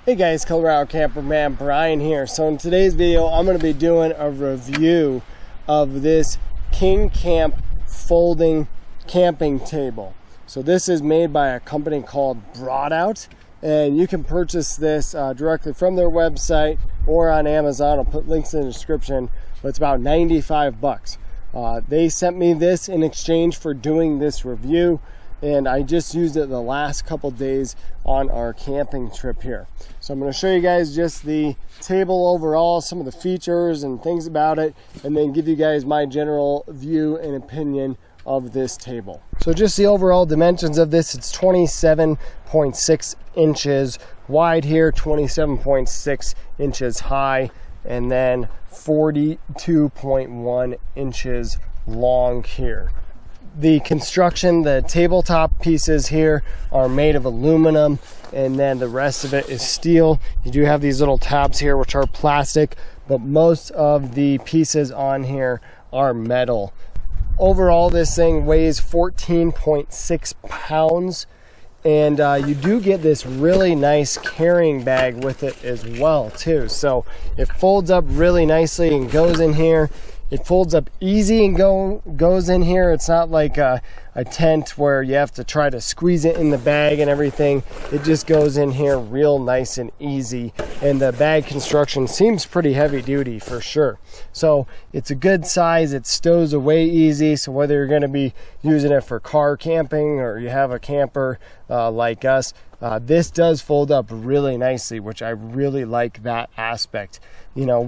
Hey guys, Colorado Camperman Brian here. So in today's video, I'm going to be doing a review of this KingCamp folding camping table. So this is made by a company called Brought, and you can purchase this directly from their website or on Amazon. I'll put links in the description, but it's about 95 bucks. They sent me this in exchange for doing this review, and I just used it the last couple days on our camping trip here. So I'm going to show you guys just the table overall, some of the features and things about it, and then give you guys my general view and opinion of this table. So just the overall dimensions of this, it's 27.6 inches wide here, 27.6 inches high, and then 42.1 inches long here. The construction, the tabletop pieces here are made of aluminum, and then the rest of it is steel. You do have these little tabs here which are plastic, but most of the pieces on here are metal. Overall, this thing weighs 14.6 pounds, and you do get this really nice carrying bag with it as well too. So it folds up really nicely and goes in here. It folds up easy and goes in here. It's not like a tent where you have to try to squeeze it in the bag and everything. It just goes in here real nice and easy. And the bag construction seems pretty heavy duty for sure. So it's a good size. It stows away easy. So whether you're going to be using it for car camping or you have a camper like us, this does fold up really nicely, which I really like that aspect. You know,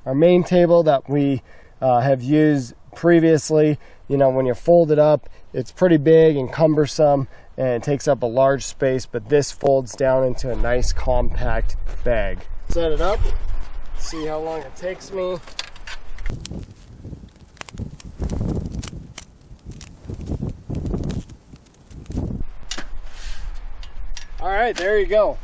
our main table that we have used previously, you know, when you fold it up, it's pretty big and cumbersome and it takes up a large space, but this folds down into a nice compact bag. Set it up, see how long it takes me. All right, there you go.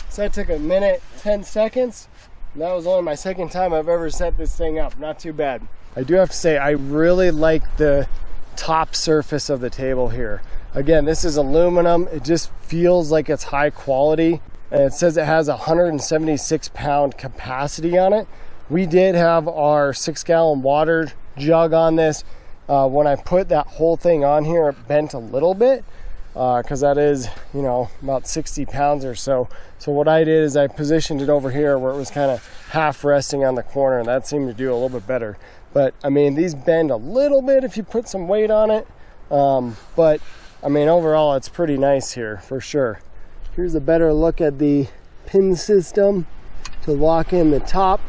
So that took 1 minute, 10 seconds. And that was only my second time I've ever set this thing up. Not too bad. I do have to say, I really like the top surface of the table here. Again, this is aluminum. It just feels like it's high quality. And it says it has a 176 pound capacity on it. We did have our 6-gallon water jug on this. When I put that whole thing on here, it bent a little bit. Because that is, you know, about 60 pounds or so. So what I did is I positioned it over here where it was kind of half resting on the corner, and that seemed to do a little bit better. But I mean, these bend a little bit if you put some weight on it. But I mean, overall, it's pretty nice here for sure. Here's a better look at the pin system to lock in the top.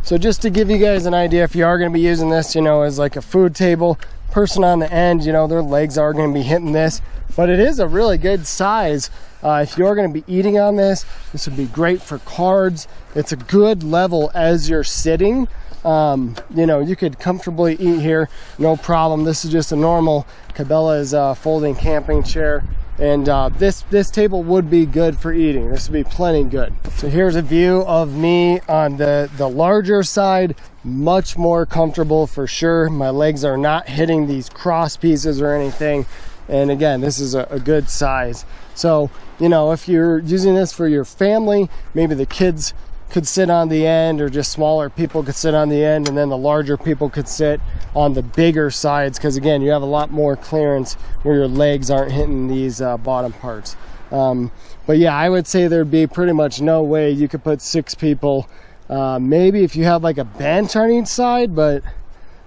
So just to give you guys an idea, if you are going to be using this, you know, as like a food table, person on the end, you know, their legs are going to be hitting this, but it is a really good size. If you're going to be eating on this, this would be great for cards. It's a good level as you're sitting. You know, you could comfortably eat here, no problem. This is just a normal Cabela's folding camping chair, and this table would be good for eating. This would be plenty good. So here's a view of me on the larger side. Much more comfortable for sure. My legs are not hitting these cross pieces or anything. And again, this is a good size. So, you know, if you're using this for your family, maybe the kids could sit on the end, or just smaller people could sit on the end, and then the larger people could sit on the bigger sides, because again, you have a lot more clearance where your legs aren't hitting these bottom parts. But yeah, I would say there'd be pretty much no way you could put 6 people. Maybe if you have like a bench on each side, but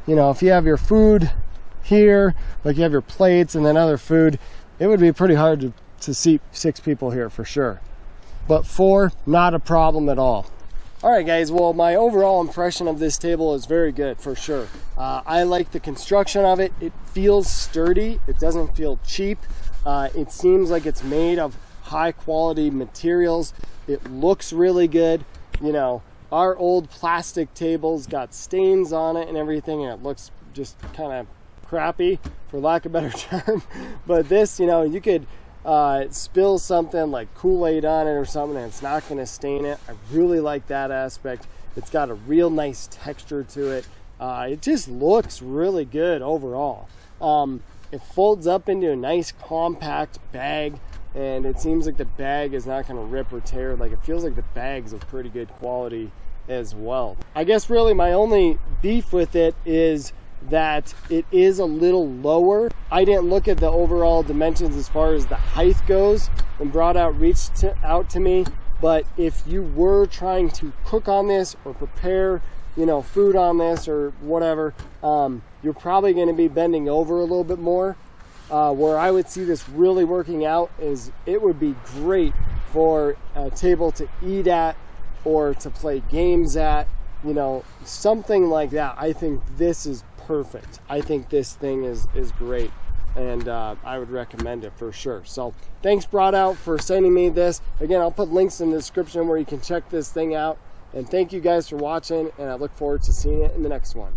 you know, if you have your food here, like you have your plates and then other food, it would be pretty hard to seat 6 people here for sure. But 4, not a problem at all. All right, guys, well, my overall impression of this table is very good for sure. I like the construction of it. It feels sturdy. It doesn't feel cheap. It seems like it's made of high quality materials. It looks really good. You know, our old plastic tables got stains on it and everything, and it looks just kind of crappy, for lack of a better term. But this, you know, you could spill something like Kool-Aid on it or something and it's not going to stain it. I really like that aspect. It's got a real nice texture to it. It just looks really good overall. It folds up into a nice compact bag. and it seems like the bag is not going to rip or tear. Like, it feels like the bag's of pretty good quality as well. I guess really my only beef with it is that it is a little lower. I didn't look at the overall dimensions as far as the height goes when brought out reached out to me, but if you were trying to cook on this or prepare, you know, food on this or whatever, you're probably going to be bending over a little bit more. Where I would see this really working out is it would be great for a table to eat at or to play games at, you know, something like that. I think this is perfect. I think this thing is great, and I would recommend it for sure. So thanks Brought Out for sending me this. Again, I'll put links in the description where you can check this thing out, and thank you guys for watching, and I look forward to seeing it in the next one.